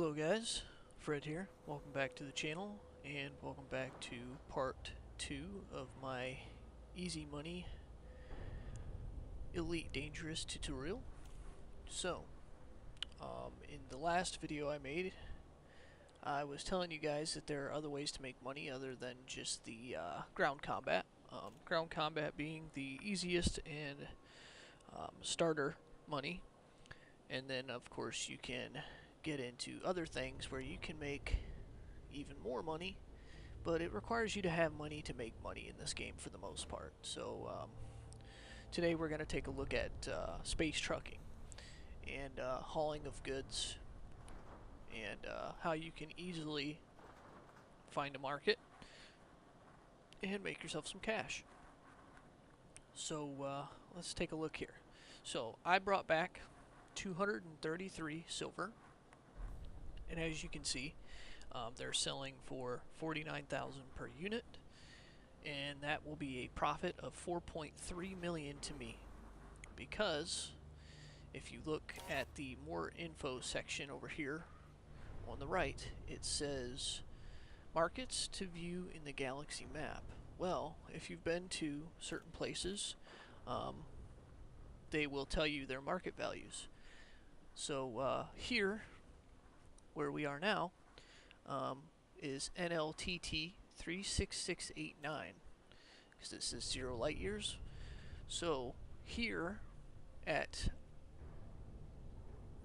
Hello guys, Fred here. Welcome back to the channel and welcome back to part 2 of my easy money elite dangerous tutorial. So, in the last video I made, I was telling you guys that there are other ways to make money other than just the ground combat. Ground combat being the easiest and starter money, and then of course you can get into other things where you can make even more money, but it requires you to have money to make money in this game for the most part. So today we're going to take a look at space trucking and hauling of goods and how you can easily find a market and make yourself some cash. So let's take a look here. So I brought back 233 silver, and as you can see, they're selling for 49,000 per unit, and that will be a profit of 4.3 million to me, because if you look at the more info section over here on the right, it says markets to view in the galaxy map. Well, if you've been to certain places, they will tell you their market values. So here, where we are now, is NLTT 36689, because this is 0 light years. So here at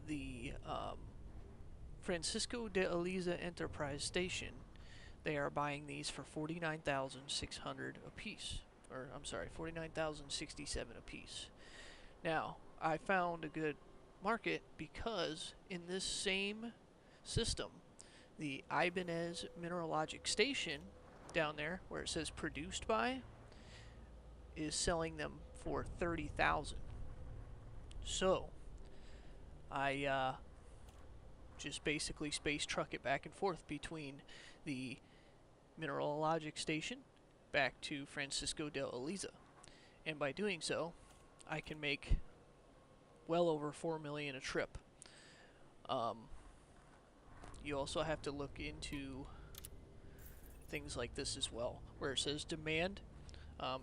the Francisco de Eliza Enterprise Station, they are buying these for 49,600 a piece, or I'm sorry, 49,067 a piece. Now, I found a good market because in this same system, the Ibanez Mineralogic Station down there, where it says produced by, is selling them for 30,000. So I just basically space truck it back and forth between the Mineralogic Station back to Francisco de Eliza, and by doing so I can make well over 4 million a trip. You also have to look into things like this as well, where it says demand.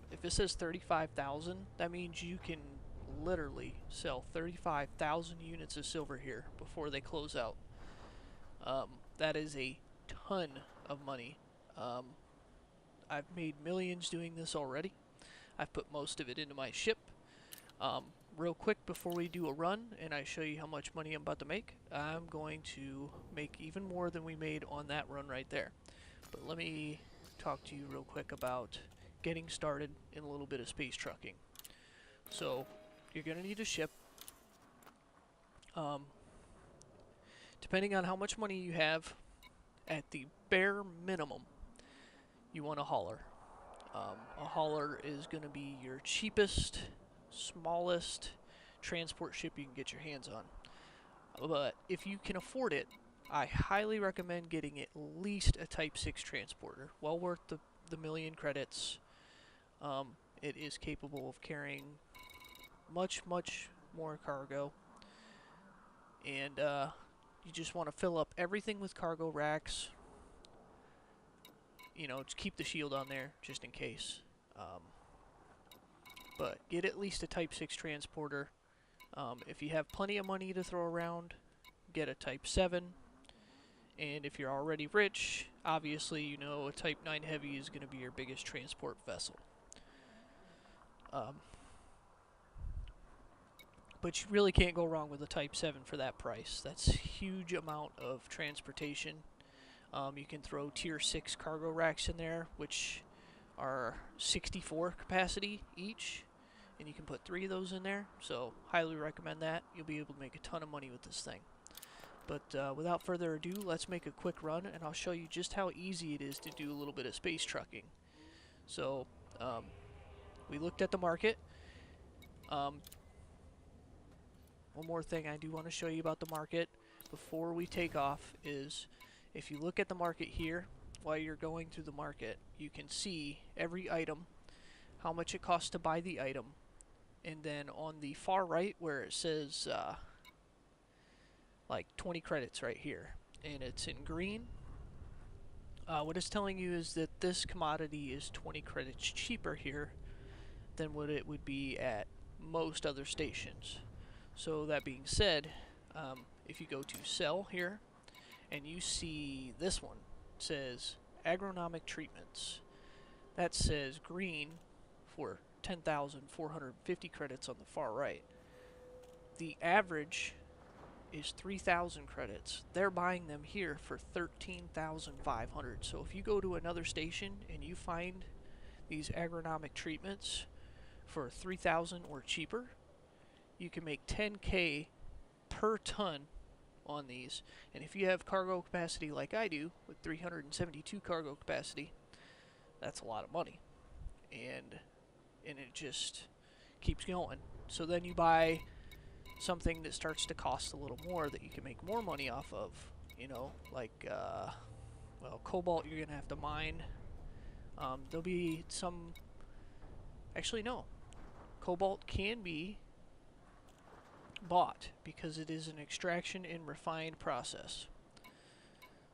If it says 35,000, that means you can literally sell 35,000 units of silver here before they close out. That is a ton of money. I've made millions doing this already. I've put most of it into my ship. Real quick before we do a run and I show you how much money I'm about to make, I'm going to make even more than we made on that run right there. But let me talk to you real quick about getting started in a little bit of space trucking. So you're going to need a ship. Depending on how much money you have, at the bare minimum, you want a hauler. A hauler is going to be your cheapest, smallest transport ship you can get your hands on. But if you can afford it, I highly recommend getting at least a Type 6 transporter. Well worth the million credits. It is capable of carrying much more cargo, and you just want to fill up everything with cargo racks. You know, just keep the shield on there just in case. But get at least a Type 6 transporter. If you have plenty of money to throw around, get a Type 7. And if you're already rich, obviously you know a Type 9 Heavy is going to be your biggest transport vessel. But you really can't go wrong with a Type 7 for that price. That's a huge amount of transportation. You can throw Tier 6 cargo racks in there, which are 64 capacity each, and you can put 3 of those in there, so highly recommend that. You'll be able to make a ton of money with this thing. But without further ado, let's make a quick run, and I'll show you just how easy it is to do a little bit of space trucking. So, we looked at the market. One more thing I do want to show you about the market before we take off is, if you look at the market here, while you're going through the market, you can see every item, how much it costs to buy the item, and then on the far right where it says like 20 credits right here, and it's in green, what it's telling you is that this commodity is 20 credits cheaper here than what it would be at most other stations. So that being said, if you go to sell here and you see this one, it says agronomic treatments. That says green for 10,450 credits on the far right. The average is 3,000 credits. They're buying them here for 13,500. So if you go to another station and you find these agronomic treatments for 3,000 or cheaper, you can make 10K per ton on these. And if you have cargo capacity like I do, with 372 cargo capacity, that's a lot of money. And it just keeps going. So then you buy something that starts to cost a little more that you can make more money off of. You know, like, well, cobalt you're going to have to mine. There'll be some... Actually, no. Cobalt can be bought because it is an extraction and refined process.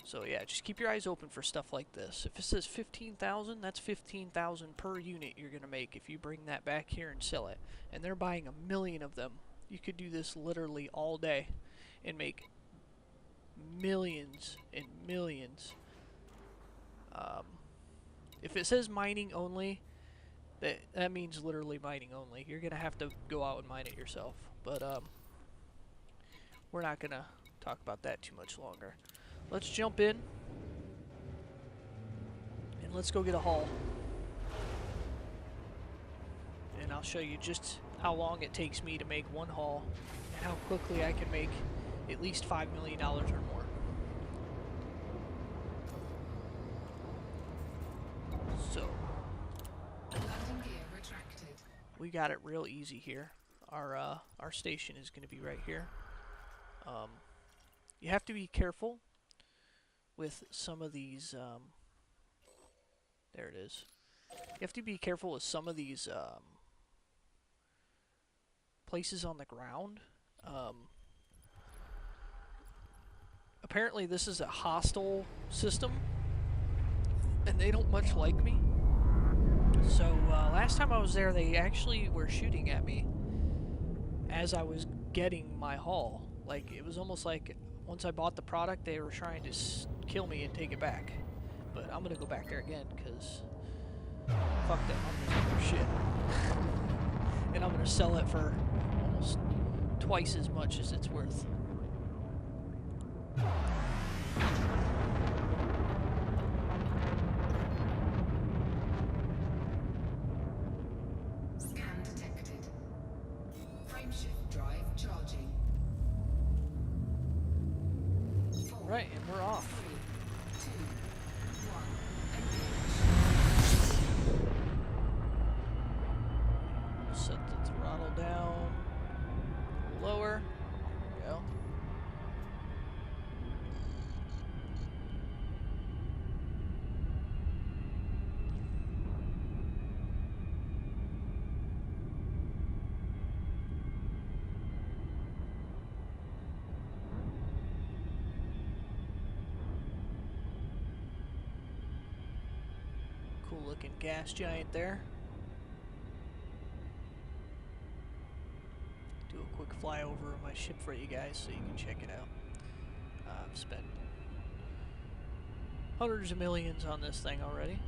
So yeah, just keep your eyes open for stuff like this. If it says 15,000, that's 15,000 per unit you're going to make if you bring that back here and sell it. And they're buying 1 million of them. You could do this literally all day and make millions and millions. If it says mining only, that means literally mining only. You're going to have to go out and mine it yourself. But we're not going to talk about that too much longer. Let's jump in and let's go get a haul. And I'll show you just how long it takes me to make one haul and how quickly I can make at least $5 million or more. So, we got it real easy here. Our station is going to be right here. You have to be careful with some of these, there it is. You have to be careful with some of these places on the ground. Apparently this is a hostile system, and they don't much like me. So last time I was there, they actually were shooting at me as I was getting my haul. Like, it was almost like once I bought the product, they were trying to kill me and take it back. But I'm gonna go back there again, because fuck them, I'm gonna take their shit. And I'm gonna sell it for almost twice as much as it's worth. Scan detected. Frameshift drive charging. Right, and we're off. 3, 2, 1, engage. Set the throttle down lower. There we go. Cool looking gas giant there. Do a quick flyover of my ship for you guys so you can check it out. I've spent hundreds of millions on this thing already.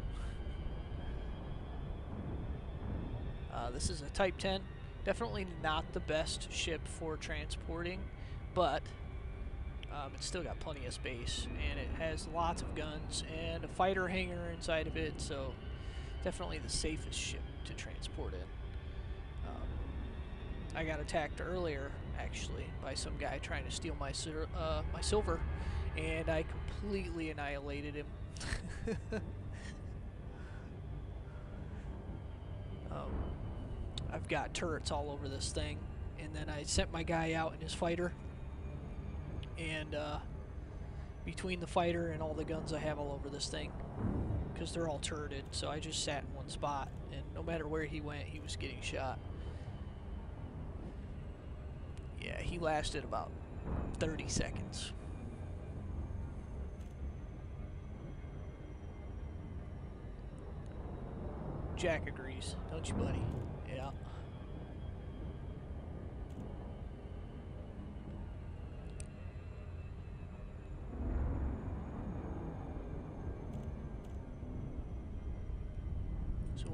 This is a Type 10. Definitely not the best ship for transporting, but it's still got plenty of space, and it has lots of guns and a fighter hangar inside of it, so definitely the safest ship to transport in. I got attacked earlier, actually, by some guy trying to steal my silver, and I completely annihilated him. I've got turrets all over this thing, and then I sent my guy out in his fighter, and between the fighter and all the guns I have all over this thing, because they're all turreted, so I just sat in one spot, and no matter where he went, he was getting shot. Yeah, he lasted about 30 seconds. Jack agrees, don't you, buddy? Yeah. So,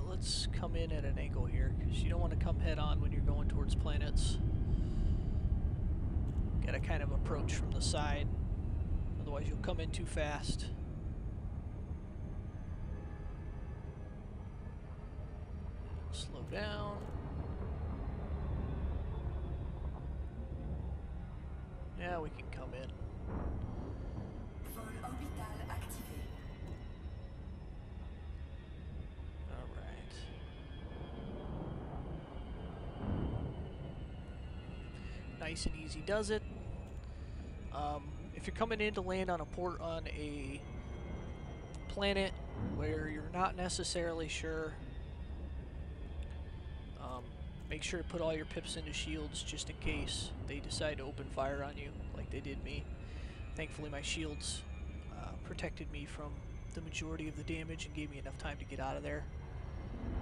let's come in at an angle here, because you don't want to come head on when you're going towards planets. Gotta kind of approach from the side, otherwise you'll come in too fast. Slow down. Yeah, we can come in. Vol orbital activé. Alright. Nice and easy does it. If you're coming in to land on a planet where you're not necessarily sure, make sure to put all your pips into shields just in case they decide to open fire on you like they did me. Thankfully my shields protected me from the majority of the damage and gave me enough time to get out of there.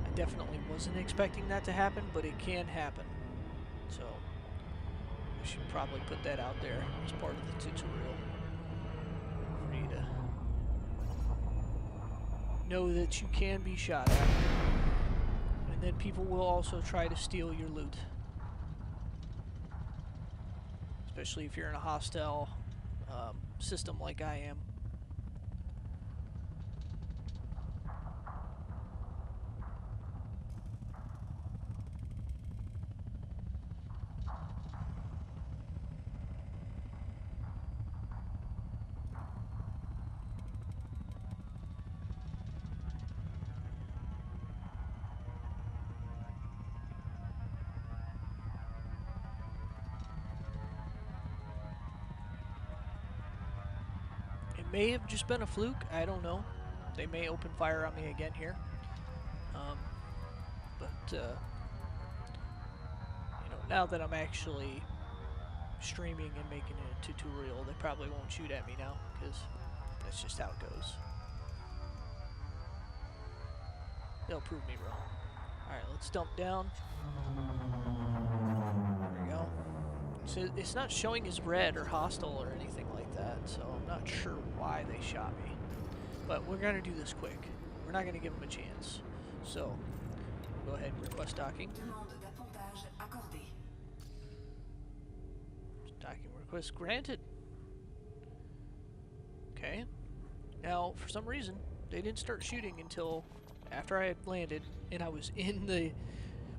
I definitely wasn't expecting that to happen, but it can happen. So I should probably put that out there as part of the tutorial for you to know that you can be shot at. And then people will also try to steal your loot. Especially if you're in a hostile system like I am. It may have just been a fluke, I don't know. They may open fire on me again here. You know, now that I'm actually streaming and making a tutorial, they probably won't shoot at me now, because that's just how it goes. They'll prove me wrong. Alright, let's dump down. There we go. So it's not showing as red or hostile or anything like that, so I'm not sure why they shot me. But we're going to do this quick. We're not going to give them a chance. So, go ahead and request docking. Demande d'appontage accordée. Docking request granted. Okay. Now, for some reason, they didn't start shooting until after I had landed and I was in the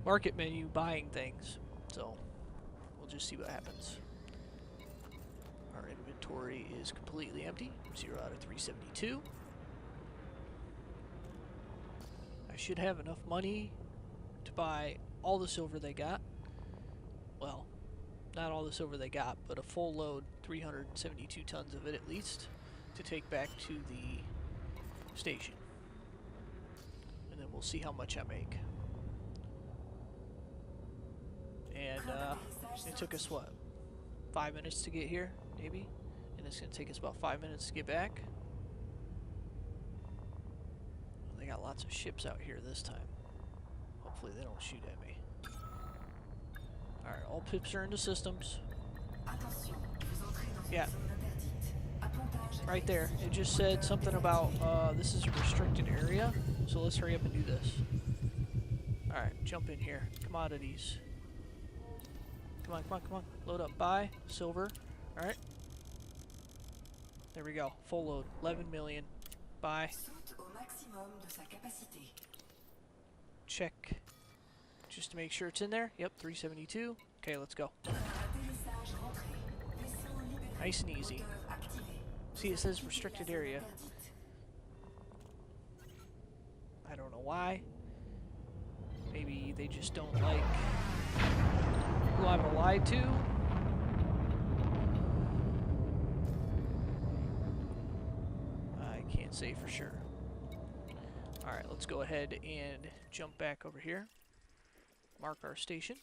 market menu buying things. So, we'll just see what happens. Our inventory is completely empty. 0 out of 372. I should have enough money to buy all the silver they got. Well, not all the silver they got, but a full load, 372 tons of it at least, to take back to the station. And then we'll see how much I make. And it took us, what, 5 minutes to get here, maybe? And it's going to take us about 5 minutes to get back. They got lots of ships out here this time. Hopefully they don't shoot at me. Alright, all pips are into systems. Yeah. Right there. It just said something about, this is a restricted area. So let's hurry up and do this. Alright, jump in here. Commodities. Come on, come on, come on. Load up. Buy. Silver. Alright. There we go. Full load. 11 million. Buy. Check. Just to make sure it's in there. Yep, 372. Okay, let's go. Nice and easy. See, it says restricted area. I don't know why. Maybe they just don't like who I'm allied to. I can't say for sure. Alright, let's go ahead and jump back over here. Mark our station.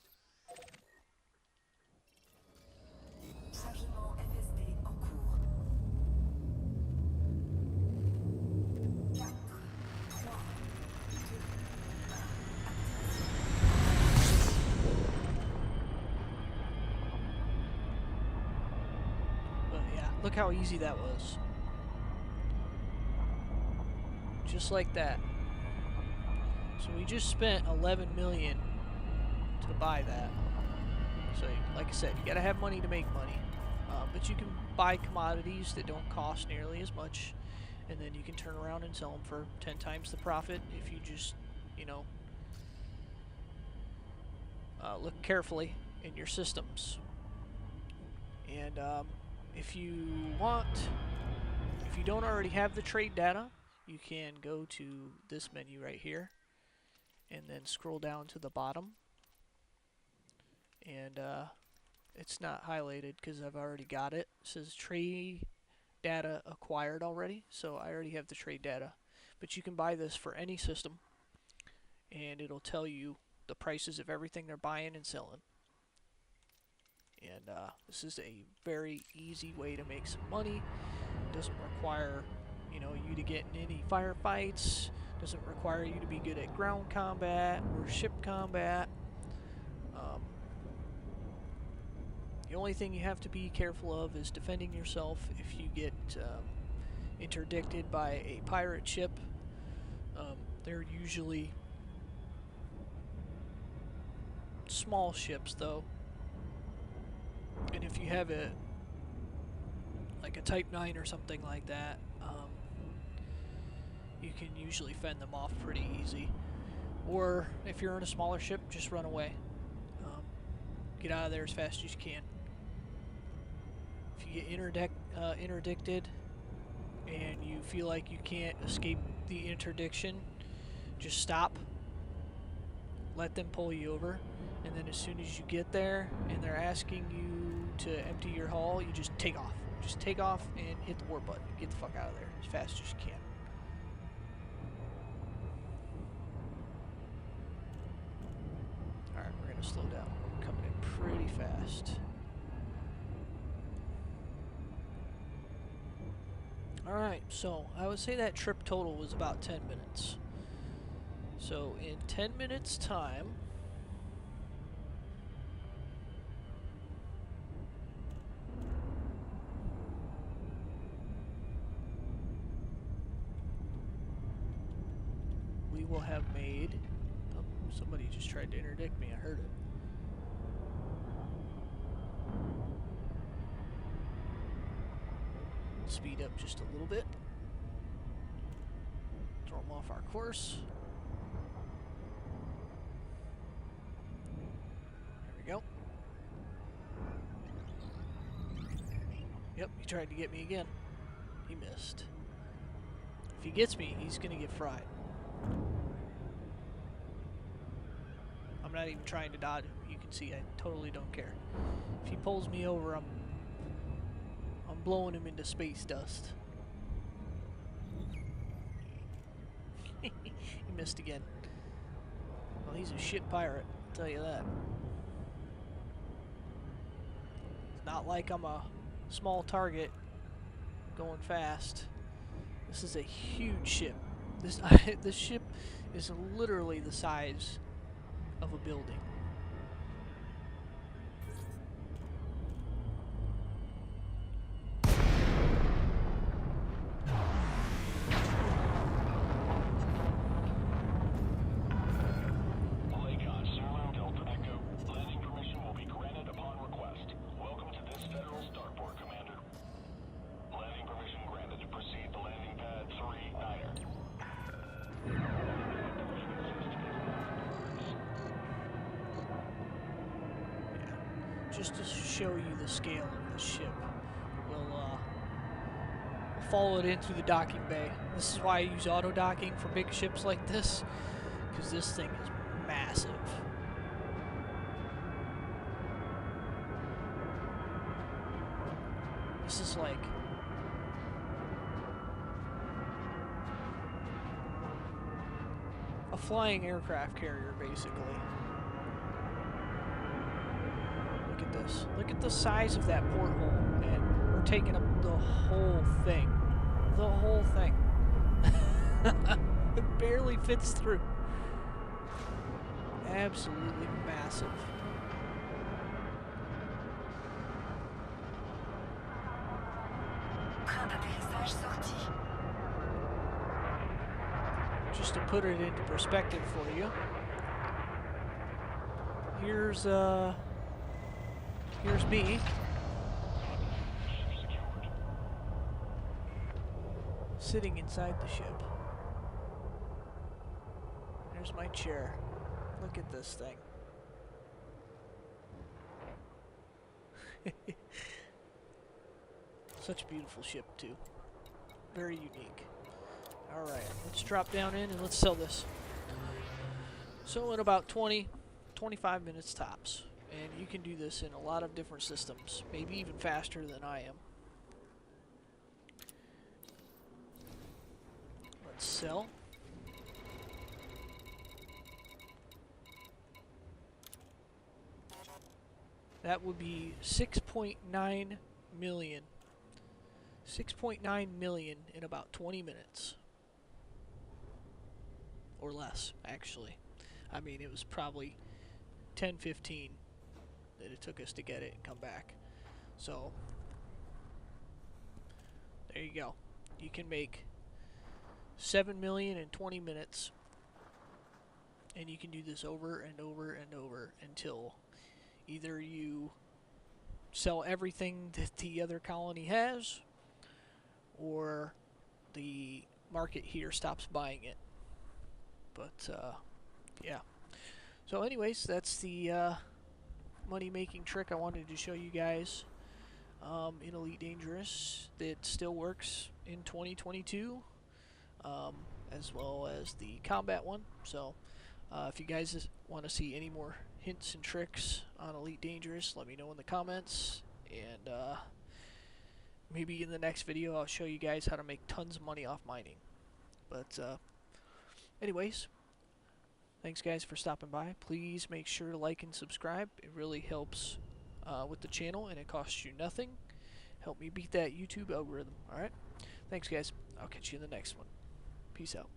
Look how easy that was. Just like that. So we just spent 11 million to buy that. So, like I said, you gotta have money to make money. But you can buy commodities that don't cost nearly as much, and then you can turn around and sell them for 10 times the profit if you just, you know, look carefully in your systems. And if you don't already have the trade data, you can go to this menu right here, and then scroll down to the bottom. And it's not highlighted because I've already got it. It says trade data acquired already, so I already have the trade data. But you can buy this for any system, and it'll tell you the prices of everything they're buying and selling. And this is a very easy way to make some money. It doesn't require, you know, you to get in any firefights. Doesn't require you to be good at ground combat or ship combat. The only thing you have to be careful of is defending yourself if you get interdicted by a pirate ship. They're usually small ships, though. And if you have like a Type 9 or something like that, you can usually fend them off pretty easy. Or if you're in a smaller ship, just run away. Get out of there as fast as you can. If you get interdicted and you feel like you can't escape the interdiction, just stop, let them pull you over, and then as soon as you get there and they're asking you to empty your hull, you just take off. Just take off and hit the warp button. Get the fuck out of there as fast as you can. Alright, we're going to slow down. We're coming in pretty fast. Alright, so I would say that trip total was about 10 minutes. So in 10 minutes time, we will have made... Oh, somebody just tried to interdict me, I heard it. Speed up just a little bit. Throw them off our course. There we go. Yep, he tried to get me again. He missed. If he gets me, he's gonna get fried. I'm not even trying to dodge him. You can see I totally don't care. If he pulls me over, I'm blowing him into space dust. He missed again. Well, he's a shit pirate, I'll tell you that. It's not like I'm a small target going fast. This is a huge ship. This ship is literally the size of a building. Just to show you the scale of the ship, we'll follow it in through the docking bay. This is why I use auto docking for big ships like this, because this thing is massive. This is like a flying aircraft carrier, basically. Look at this. Look at the size of that porthole, and we're taking up the whole thing. The whole thing. It barely fits through. Absolutely massive. Chemin d'atterrissage sorti. Just to put it into perspective for you, here's me sitting inside the ship. There's my chair. Look at this thing. Such a beautiful ship too. Very unique. Alright, let's drop down in and let's sell this. So in about 25 minutes tops. And you can do this in a lot of different systems. Maybe even faster than I am. Let's sell. That would be 6.9 million. 6.9 million in about 20 minutes. Or less, actually. I mean, it was probably 10-15 that it took us to get it and come back. So, there you go. You can make 7 million in 20 minutes. And you can do this over and over and over until either you sell everything that the other colony has, or the market here stops buying it. But, yeah. So anyways, that's the money-making trick I wanted to show you guys in Elite Dangerous that still works in 2022, as well as the combat one. So if you guys want to see any more hints and tricks on Elite Dangerous, let me know in the comments, and maybe in the next video I'll show you guys how to make tons of money off mining. But anyways, thanks guys for stopping by. Please make sure to like and subscribe. It really helps with the channel, and it costs you nothing. Help me beat that YouTube algorithm. Alright? Thanks guys. I'll catch you in the next one. Peace out.